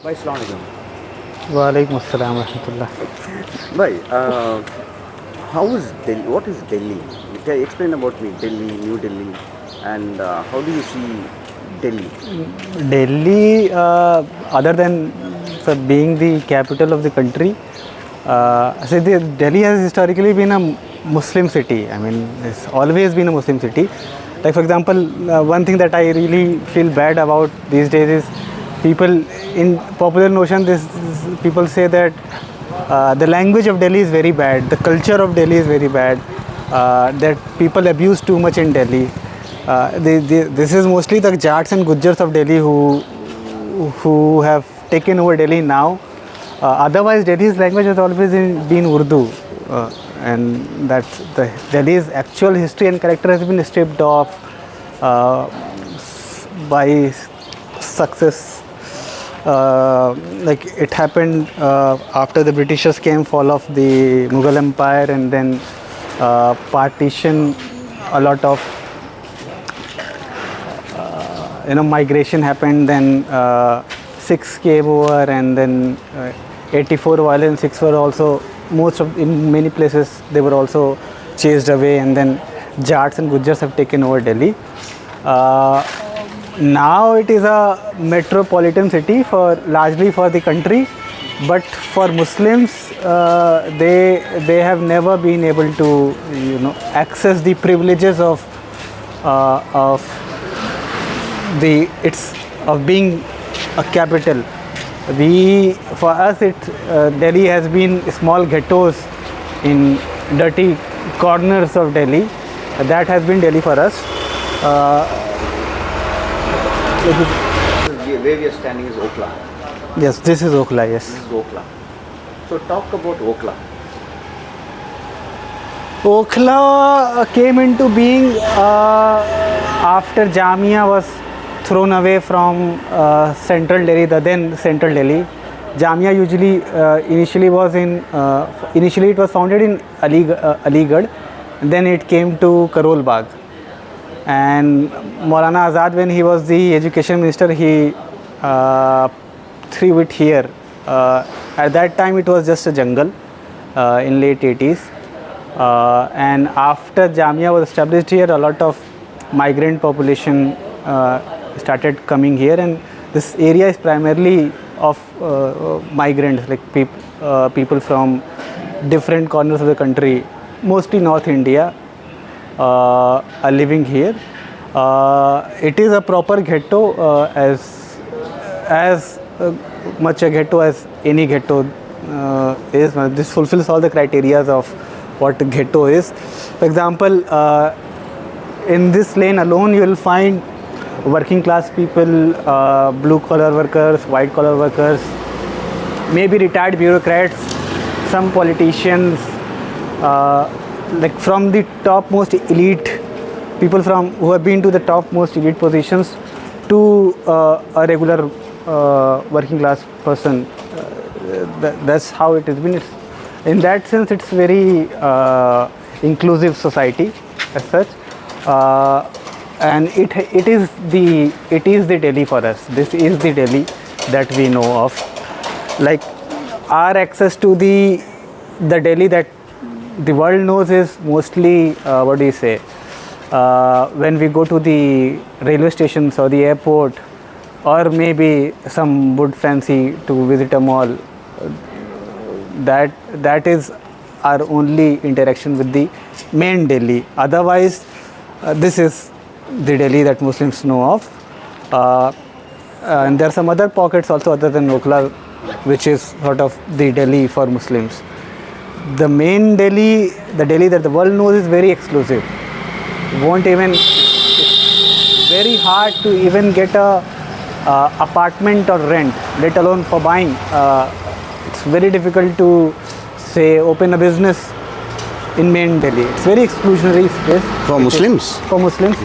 Bhai, Assalamu alaikum. Walaikum assalam wa rahmatullah. Bhai, how is Delhi? What is Delhi? Can you explain about me Delhi, New Delhi, and how do you see Delhi? Delhi, other than being the capital of the country, Delhi has historically been a Muslim city. I mean, it's always been a Muslim city. Like, for example, one thing that I really feel bad about these days is people in popular notion, people say that the language of Delhi is very bad, the culture of Delhi is very bad, that people abuse too much in Delhi. This is mostly the Jats and Gujjars of Delhi who have taken over Delhi now. Otherwise, Delhi's language has always been Urdu, and that Delhi's actual history and character has been stripped off by success. Like it happened after the Britishers came, fall of the Mughal Empire, and then partition. A lot of migration happened. Then Sikhs came over, and then 84 violent Sikhs were also in many places they were also chased away, and then Jats and Gujjars have taken over Delhi. Now it is a metropolitan city largely for the country, but for Muslims they have never been able to access the privileges of being a capital. For us, Delhi has been small ghettos in dirty corners of Delhi. That has been Delhi for us. Where we are standing is Okhla. Yes, this is Okhla. Yes. This is Okhla. So talk about Okhla. Okhla came into being after Jamia was thrown away from central Delhi, the then central Delhi. Jamia initially it was founded in Aligarh, then it came to Karol Bagh. And Maulana Azad, when he was the education minister, he threw it here. At that time it was just a jungle in late 80s. And after Jamia was established here, a lot of migrant population started coming here, and this area is primarily of migrants, like people from different corners of the country, mostly North India, are living here. It is a proper ghetto, as much a ghetto as any ghetto is. This fulfills all the criteria of what a ghetto is. For example, in this lane alone you will find working class people, blue collar workers, white collar workers, maybe retired bureaucrats, some politicians, like from the topmost elite people who have been to the topmost elite positions to a regular working class person. That's how it has been. In that sense, it's very inclusive society as such. And it is the Delhi for us. This is the Delhi that we know of. Like our access to the Delhi that the world knows is mostly when we go to the railway stations or the airport, or maybe some would fancy to visit a mall. That is our only interaction with the main Delhi. Otherwise, this is the Delhi that Muslims know of. And there are some other pockets also other than Okhla, which is sort of the Delhi for Muslims. The main Delhi, the Delhi that the world knows, is very exclusive. It's very hard to even get a apartment or rent, let alone for buying. It's very difficult to open a business in main Delhi. It's very exclusionary space. For Muslims? For Muslims.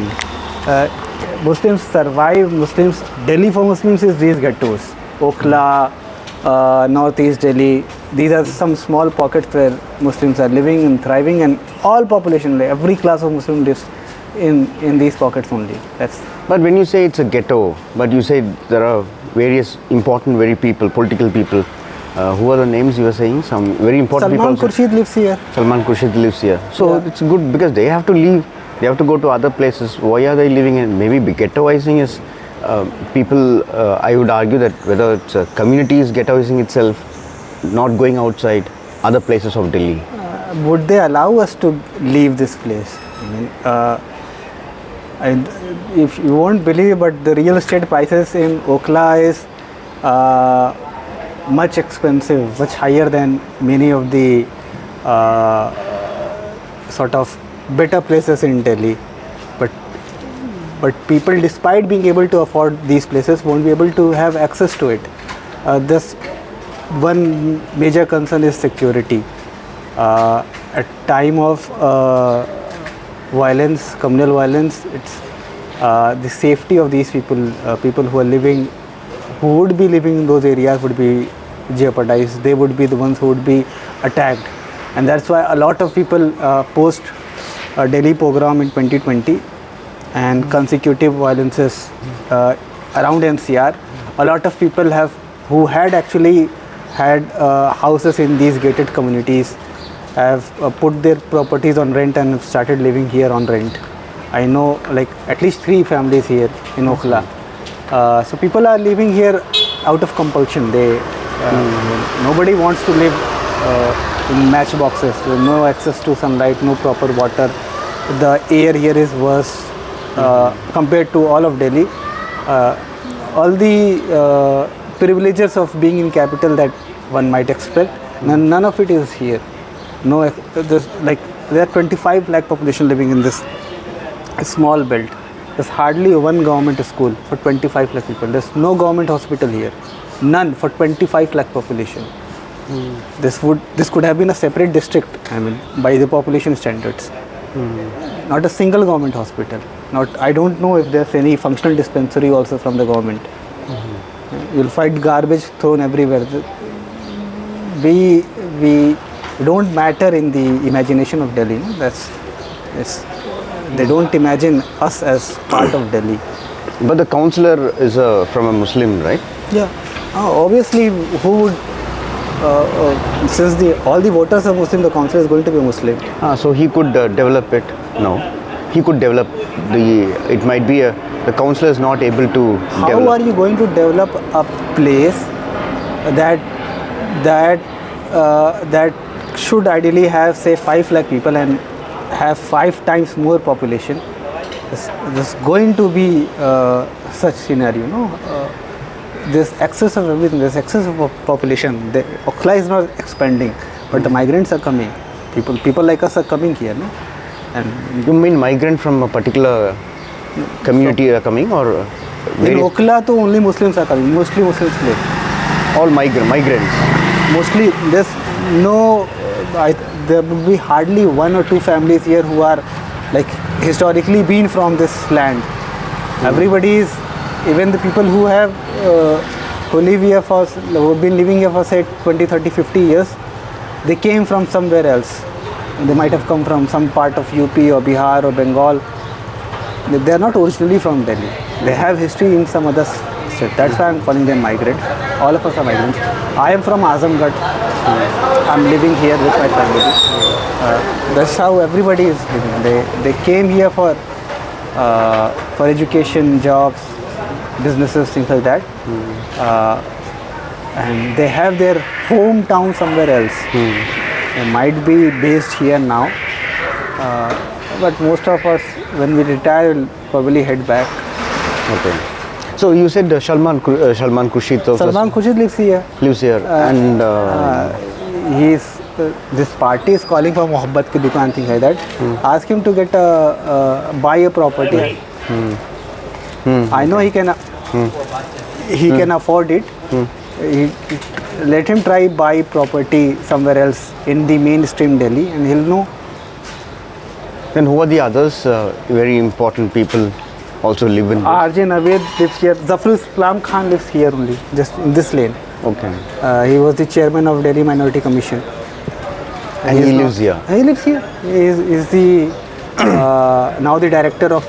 Muslims survive. Delhi for Muslims is these ghettos. Okhla, Northeast Delhi. These are some small pockets where Muslims are living and thriving, and all population, like every class of Muslim in these pockets only. That's But when you say it's a ghetto, but you say there are various important, very people, political people. Who are the names you were saying? Some very important Salman people. Khurshid lives here. Salman Khurshid lives here. So Yeah. it's good because they have to leave. They have to go to other places. Why are they living in? Maybe ghettoizing is people. I would argue that whether it's a community is ghettoizing itself, not going outside other places of Delhi. Would they allow us to leave this place? I mean, if you won't believe, but the real estate prices in Okhla is much expensive, much higher than many of the sort of better places in Delhi. But people, despite being able to afford these places, won't be able to have access to it. This one major concern is security. At time of violence, communal violence, it's the safety of these people, people who are living, who would be living in those areas would be jeopardized. They would be the ones who would be attacked, and that's why a lot of people post Delhi pogrom in 2020 and consecutive violences around NCR. A lot of people who had actually had houses in these gated communities have put their properties on rent and have started living here on rent. I know like at least 3 families here in Okhla. So people are living here out of compulsion. Nobody wants to live in matchboxes. There's no access to sunlight, no proper water. The air here is worse compared to all of Delhi. All the privileges of being in capital that one might expect, none of it is here. No, there are 25 lakh population living in this small belt. There's hardly one government school for 25 lakh people. There's no government hospital here, none for 25 lakh population. This could have been a separate district. I mean, by the population standards. Not a single government hospital. I don't know if there's any functional dispensary also from the government. You'll find garbage thrown everywhere. We don't matter in the imagination of Delhi. No? They don't imagine us as part of Delhi. But the councillor is from a Muslim, right? Yeah. Obviously, who would? Since all the voters are Muslim, the councillor is going to be Muslim. So he could develop it. No, he could develop it might be the councillor is not able to. How are you going to develop a place that should ideally have say 5 lakh people and have 5 times more population? There's going to be such scenario, no? There's excess of everything. There's excess of population. Okhla is not expanding, but the migrants are coming. People like us are coming here, no? And you mean migrant from a particular community are coming, or in Okhla, to only Muslims are coming. Mostly Muslims live. All migrants. Mostly, there's no. There will be hardly 1 or 2 families here who are like historically been from this land. Everybody is, even the people who have who live here who have been living here for say 20, 30, 50 years, they came from somewhere else. They might have come from some part of UP or Bihar or Bengal. They are not originally from Delhi. They have history in some other state. That's why I'm calling them migrants. All of us are migrants. I am from Azamgarh. I'm living here with my family. That's how everybody is living. They came here for education, jobs, businesses, things like that. And they have their hometown somewhere else. They might be based here now, but most of us, when we retire, will probably head back. Okay. So you said Salman Khurshid. Salman Khurshid lives here. And this party is calling for Mohabbat ki dukaan, things like that. Ask him to get buy a property. I know he can afford it. Let him try buy property somewhere else in the mainstream Delhi, and he'll know. Then who are the others? Very important people also live in. R.J. Naved lives here. Zafrul Islam Khan lives here only, just in this lane. Okay. He was the chairman of Delhi Minority Commission. And he lives here. He lives here. He is the now the director of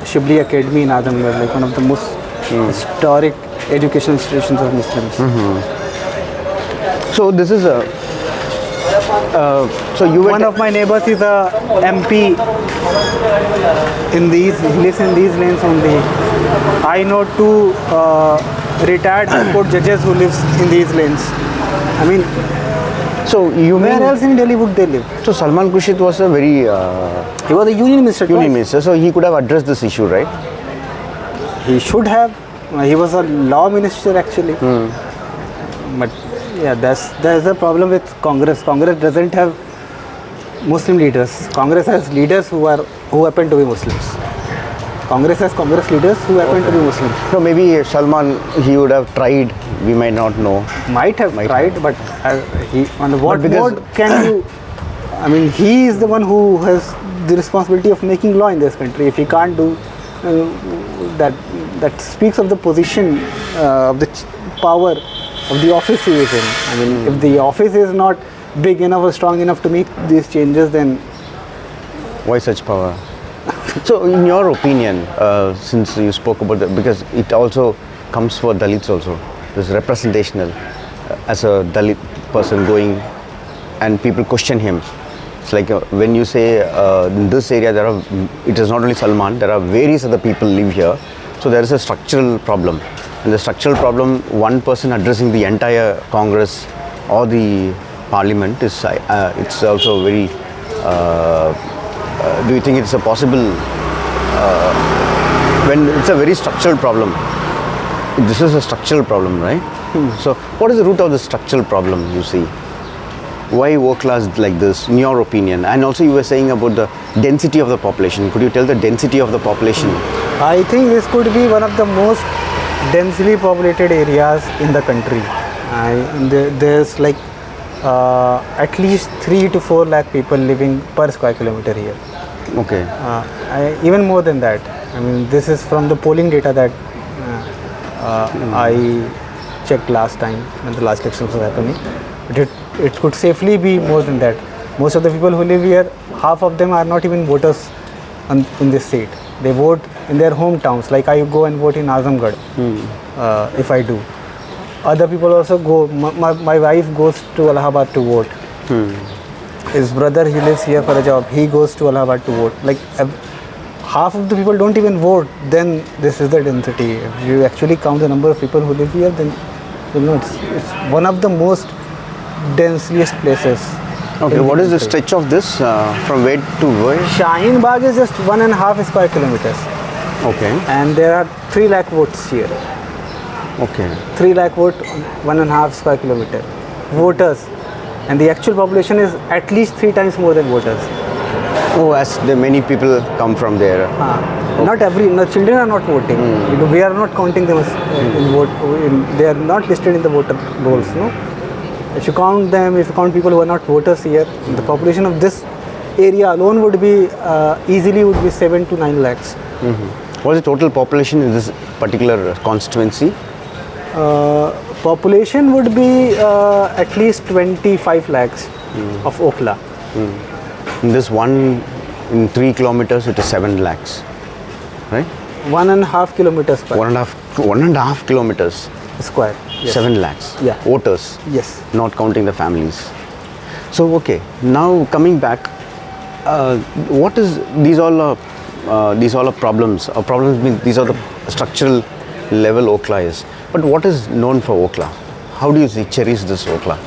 Shibli Academy in Azamgarh, like one of the most historic educational institutions of Muslims. So this is a. So you were One of my neighbors is a MP in these. He lives in these lanes only. I know two retired High Court judges who lives in these lanes. I mean, So you where mean else in Delhi would they live? so Salman Khurshid was a very He was a union minister. union twice. minister, so he could have addressed this issue, right? He should have. He was a law minister actually. But yeah, that's the problem with Congress. Congress doesn't have Muslim leaders. Congress has leaders who happen to be Muslims. Congress has Congress leaders who happen to be Muslims. So maybe Salman, he would have tried. We might not know. Might have tried, but he on what because- mode can you? I mean, he is the one who has the responsibility of making law in this country. If he can't do that speaks of the position of the power of the office he is in. I mean, if the office is not big enough or strong enough to make these changes, then Why such power? So, in your opinion, since you spoke about that, because it also comes for Dalits also, this representational, as a Dalit person going, and people question him. It's like when you say in this area it is not only Salman, there are various other people live here. So there is a structural problem. And the structural problem, one person addressing the entire Congress or the Parliament is, it's also very, do you think it's a possible, when it's a very structural problem, this is a structural problem, right? So what is the root of the structural problem you see? Why Okhla is like this, in your opinion? And also you were saying about the density of the population. Could you tell the density of the population? I think this could be one of the most densely populated areas in the country. There's like at least 3 to 4 lakh people living per square kilometer here. Okay. Even more than that. I mean, this is from the polling data that I checked last time when the last elections were happening. But it could safely be more than that. Most of the people who live here, half of them are not even voters in this state. They vote in their hometowns. Like I go and vote in Azamgarh if I do. Other people also go. My wife goes to Allahabad to vote. His brother, he lives here for a job. He goes to Allahabad to vote. Like half of the people don't even vote. Then this is the density. If you actually count the number of people who live here, then you know it's one of the most densiest places. Okay, what is the stretch of this from where to where? Shaheen Bagh is just 1.5 square kilometers. Okay. And there are 3 lakh votes here. Okay. 3 lakh vote, 1.5 square kilometer. Voters. And the actual population is at least 3 times more than voters. Oh, as the many people come from there. No, children are not voting. We are not counting them in vote. They are not listed in the voter rolls. No. If you count them, if you count people who are not voters here, the population of this area alone would be easily 7 to 9 lakhs. What is the total population in this particular constituency? Population would be at least 25 lakhs of Okhla. In this in 3 kilometers, it is 7 lakhs, right? 1.5 kilometers per 1.5 kilometers. square. Yes. 7 lakhs. Yeah. Voters. Yes. Not counting the families. So okay, now coming back, what is these all are problems. Problems means these are the structural level Okhla is. But what is known for Okhla? How do you cherish this Okhla?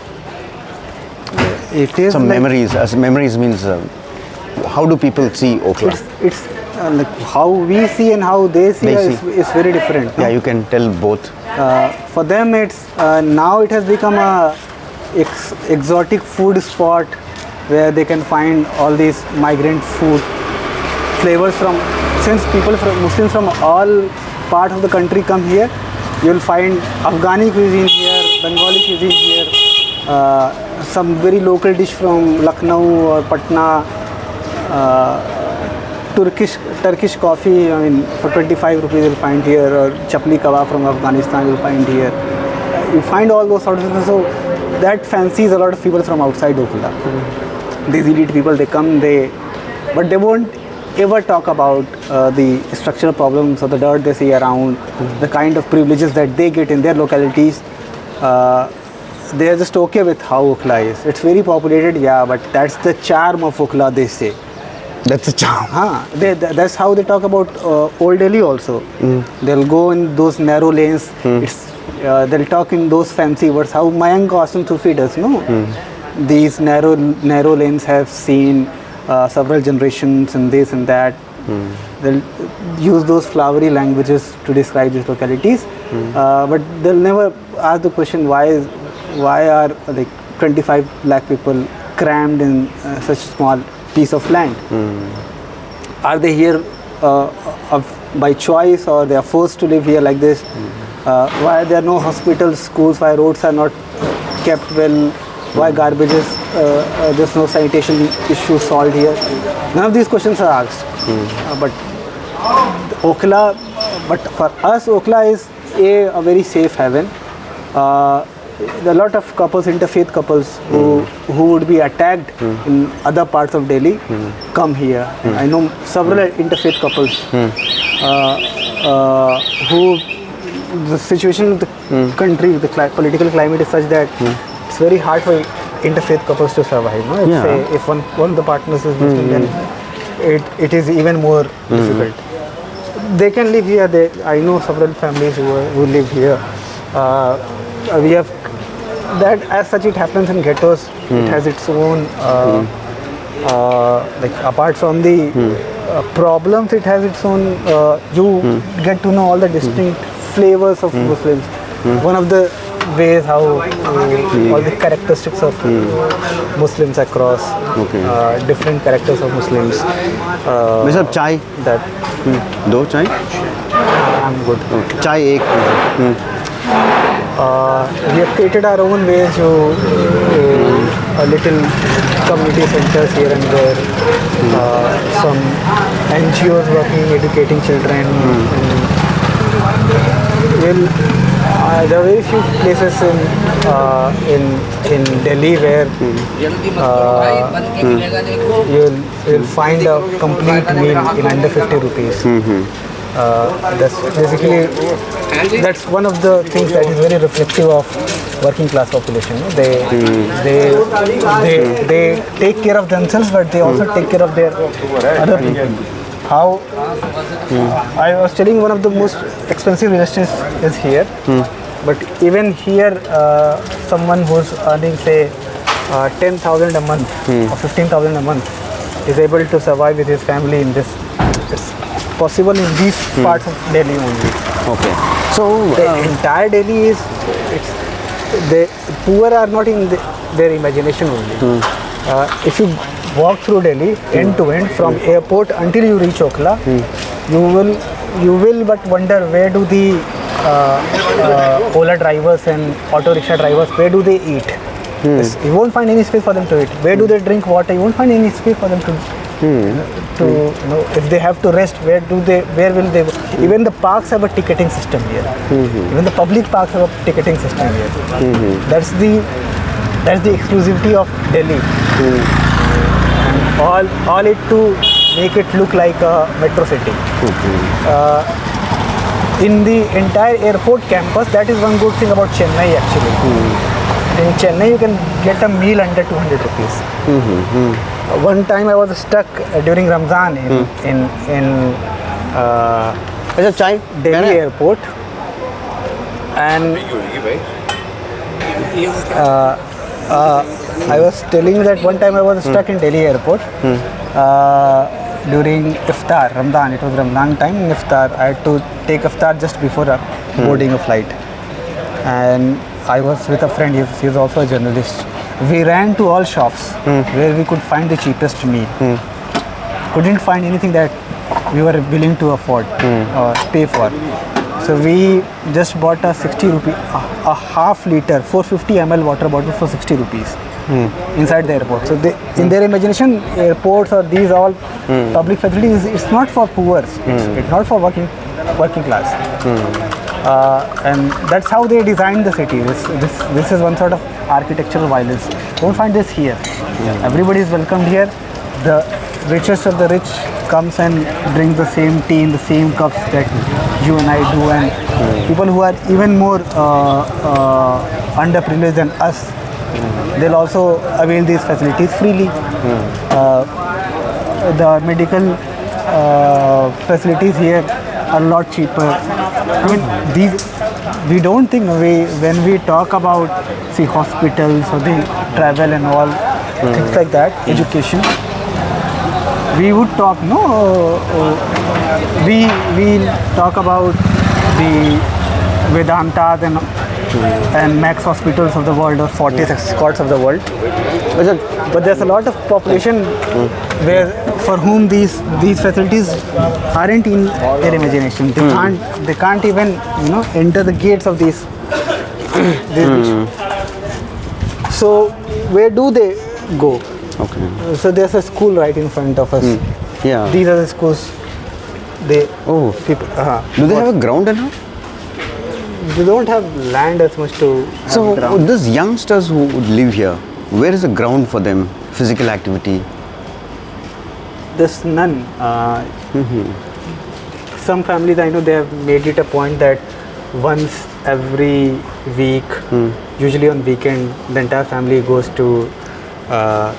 It is some memories. As memories means, how do people see Okhla? It's like how we see and how they see is very different. No? Yeah, you can tell both. For them, it's now it has become a exotic food spot where they can find all these migrant food flavors from. Since Muslims from all parts of the country come here, you'll find Afghani cuisine here, Bengali cuisine here, some very local dish from Lucknow or Patna, Turkish coffee. I mean, for 25 rupees you'll find here, or chapli kebab from Afghanistan you'll find here. You find all those sorts of things. So that fancies a lot of people from outside Okhla. These elite people, they come, they but they won't ever talk about the structural problems or the dirt they see around, the kind of privileges that they get in their localities. They are just okay with how Okhla is. It's very populated, yeah, but that's the charm of Okhla, they say. That's a charm. That's how they talk about Old Delhi also. They'll go in those narrow lanes. They'll talk in those fancy words. How Mayank Qasim Sufi does, no? These narrow lanes have seen several generations and this and that. They'll use those flowery languages to describe these localities, but they'll never ask the question why are like 25 lakh people crammed in such small piece of land. Are they here by choice, or they are forced to live here like this? Why there are no hospitals, schools, why roads are not kept well, why garbage is, there's no sanitation issue solved here? None of these questions are asked. But Okhla, but for us Okhla is a very safe haven. There are a lot of couples, interfaith couples who would be attacked in other parts of Delhi come here. I know several interfaith couples who, the situation of the country, the political climate is such that it's very hard for interfaith couples to survive. No? If one of the partners is Muslim, then it is even more difficult. They can live here. I know several families who live here. We have that, as such it happens in ghettos. It has its own like apart from the problems, it has its own you get to know all the distinct flavors of Muslims. One of the ways how all the characteristics of Muslims across different characters of Muslims. Mr. Chai? That Do chai? I'm good. Chai ek. We have created our own ways to a little community centers here and there, some NGOs working, educating children. There are very few places in Delhi where you'll find a complete meal in under 50 rupees. That's basically, that's one of the things that is very reflective of working class population. They take care of themselves, but they also take care of their other people. How I was telling, one of the most expensive real estate is here, but even here someone who's earning say 10,000 a month or 15,000 a month is able to survive with his family in this. It's possible in these parts of Delhi only. Okay. So The entire Delhi is, the poor are not in their imagination only. If you walk through Delhi end to end from airport until you reach Okhla, you will but wonder, where do the Ola drivers and auto rickshaw drivers, where do they eat? You won't find any space for them to eat. Where do they drink water? You won't find any space for them to if they have to rest, where will they go? Even the parks have a ticketing system here. Even the public parks have a ticketing system here. That's the exclusivity of Delhi. And all it to make it look like a metro city. In the entire airport campus, that is one good thing about Chennai actually. In Chennai, you can get a meal under 200 rupees. One time I was stuck during Ramzan in Delhi airport, and I was telling you that one time I was stuck in Delhi airport during Iftar, Ramadan. It was Ramadan time in Iftar. I had to take Iftar just before boarding a flight, and I was with a friend. He's also a journalist. We ran to all shops where we could find the cheapest meal. Couldn't find anything that we were willing to afford or pay for. So we just bought a 60 rupee, a half liter, 450 ml water bottle for 60 rupees inside the airport. So in their imagination, airports or these all public facilities, it's not for poor. It's not for working class. And that's how they designed the city. This is one sort of architectural violence. Don't find this here. Everybody is welcomed here. the richest of the rich comes and brings the same tea in the same cups that you and I do, and people who are even more underprivileged than us, they'll also avail these facilities freely. The medical facilities here are a lot cheaper. I mean, we don't think when we talk about hospitals or the travel and all things like that, education. We would talk we talk about the Vedantas and Max hospitals of the world or Fortis escorts of the world. But there's a lot of population for whom these facilities aren't in their imagination. They can't even enter the gates of these beaches. So where do they go? Okay. So there's a school right in front of us. Yeah. These are the schools. People. Do they have a ground enough? They don't have land as much to have So ground. these youngsters who would live here, where is the ground for them? Physical activity? There's none. Some families I know, they have made it a point that once every week, usually on weekend, the entire family goes to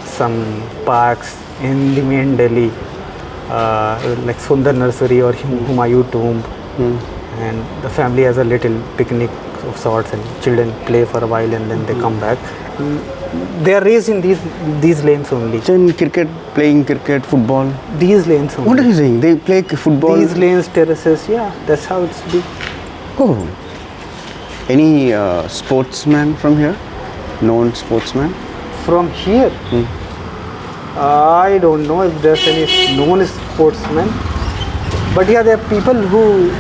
some parks in the main Delhi, like Sundar Nursery or Humayun Tomb, and the family has a little picnic of sorts, and children play for a while and then they come back. They are raised in these lanes only. So in cricket, playing cricket, football? These lanes only. What are you saying? They play football? These lanes, terraces, yeah, that's how it's been. Oh. Any sportsman from here? Known sportsman? From here, I don't know if there's any known sportsmen, but yeah, there are people who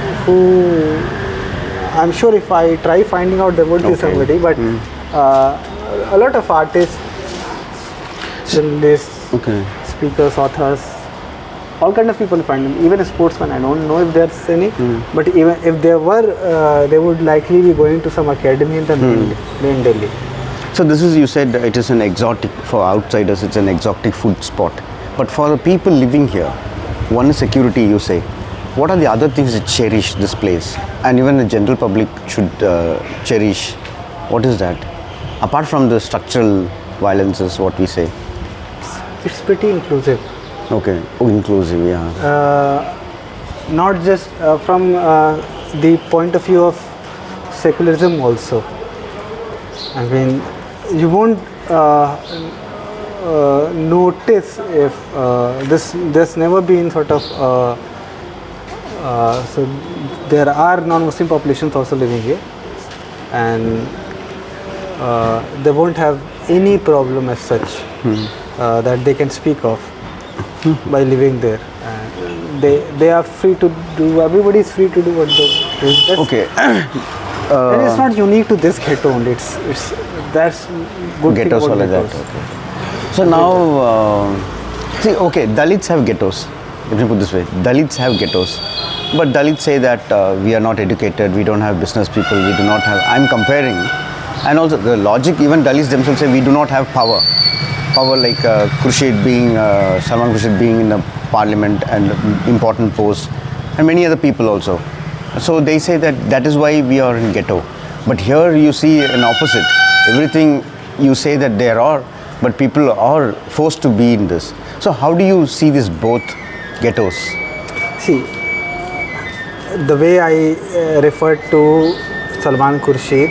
I'm sure if I try finding out, there would be somebody, but a lot of artists, journalists, speakers, authors, all kind of people find them. Even a sportsman, I don't know if there's any, but even if there were, they would likely be going to some academy in the main Delhi. So this is, you said it is an exotic, for outsiders it's an exotic food spot. But for the people living here, one is security, you say. What are the other things that cherish this place? And even the general public should cherish. What is that? Apart from the structural violences, what we say. It's pretty inclusive. Okay, inclusive, yeah. Not just from the point of view of secularism also. I mean, you won't notice if there's never been sort of so there are non-Muslim populations also living here, and they won't have any problem as such that they can speak of by living there. They are free to do. Everybody is free to do what they do. Okay. And it's not unique to this ghetto only. It's that's good thing Ghettos, about all ghettos. that. Okay. So now, see, okay, Dalits have ghettos. Let me put this way: Dalits have ghettos, but Dalits say that we are not educated, we don't have business people, we do not have. I'm comparing, and also the logic. Even Dalits themselves say we do not have power. Power like Salman Khurshid being in the parliament and important posts, and many other people also. So they say that is why we are in ghetto. But here you see an opposite. Everything you say that there are, but people are forced to be in this. So how do you see this both ghettos? See, the way I referred to Salman Khurshid,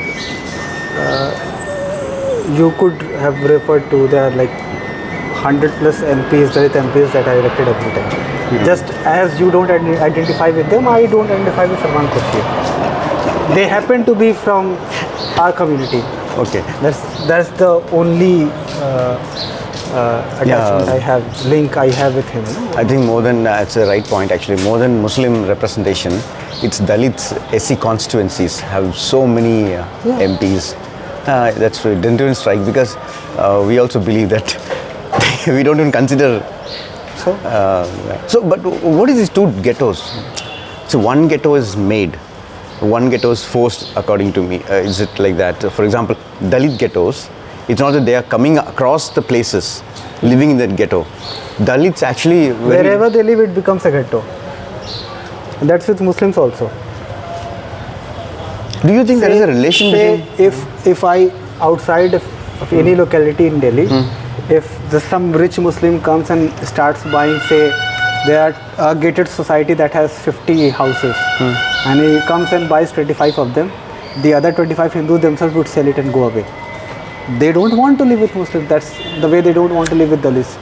you could have referred to there are like 100 plus MPs, Dalit MPs that I elected every time. Just as you don't identify with them, I don't identify with Salman Khurshid. They happen to be from our community. Okay. That's the only attachment I have, link I have with him. I think more than, it's a right point actually, more than Muslim representation, it's Dalits SC constituencies have so many MPs. That's true. It didn't even strike because we also believe that we don't even consider. So, but what is these two ghettos? So one ghetto is made, one ghetto is forced according to me. Is it like that? For example, Dalit ghettos, It's not that they are coming across the places, living in that ghetto. Dalits actually Wherever they live, it becomes a ghetto. That's with Muslims also. Do you think there is a relation between? If I outside of any locality in Delhi, if some rich Muslim comes and starts buying, say, there are a gated society that has 50 houses, and he comes and buys 25 of them, the other 25 Hindus themselves would sell it and go away. They don't want to live with Muslims. That's the way they don't want to live with Dalits.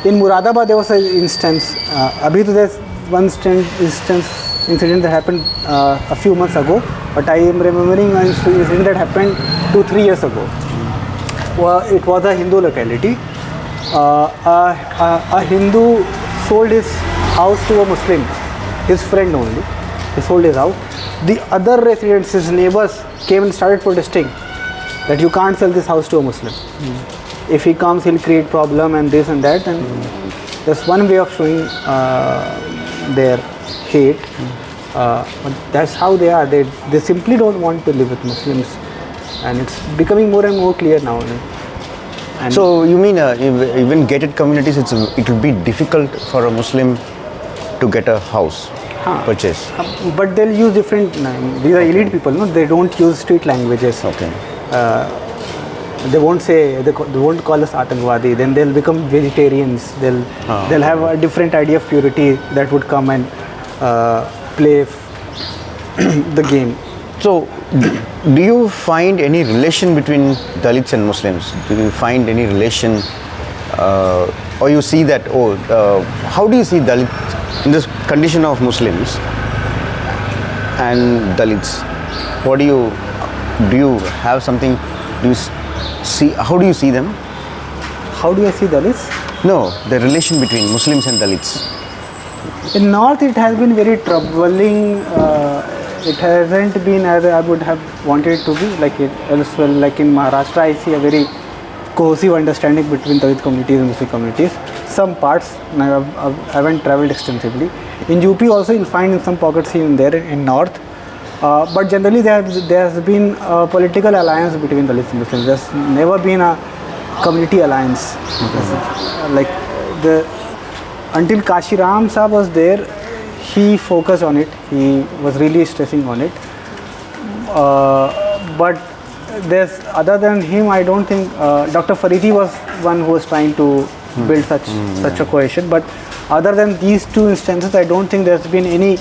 In Muradabad, there was an instance. Abhi to there's one incident that happened a few months ago, but I am remembering an incident that happened 2-3 years ago. Well, it was a Hindu locality. A Hindu sold his house to a Muslim, his friend only. He sold his house. The other residents, his neighbors, came and started protesting that you can't sell this house to a Muslim. If he comes, he'll create problem and this and that. And that's one way of showing their hate. But that's how they are. They simply don't want to live with Muslims, and it's becoming more and more clear now. And so you mean even gated communities, it will be difficult for a Muslim to get a house purchase? But they'll use different. These are elite people, no? They don't use street languages. Okay. They won't say, they won't call us Atangwadi. Then they'll become vegetarians. They'll have a different idea of purity that would come and play the game. So, do you find any relation between Dalits and Muslims? Do you find any relation, or you see that? How do you see Dalit in this condition of Muslims and Dalits? What do you have something? Do you see? How do you see them? How do I see Dalits? No, the relation between Muslims and Dalits. In North, it has been very troubling. It hasn't been as I would have wanted it to be. Like elsewhere, like in Maharashtra, I see a very cohesive understanding between Dalit communities and Muslim communities. Some parts, I haven't traveled extensively. In UP also, you'll find in some pockets here and there in North. But generally, there has been a political alliance between Dalits and Muslims. There's never been a community alliance. Like until Kashiram Saab was there, he focused on it. He was really stressing on it. But other than him, I don't think Dr. Faridi was one who was trying to build such a cohesion. But other than these two instances, I don't think there's been any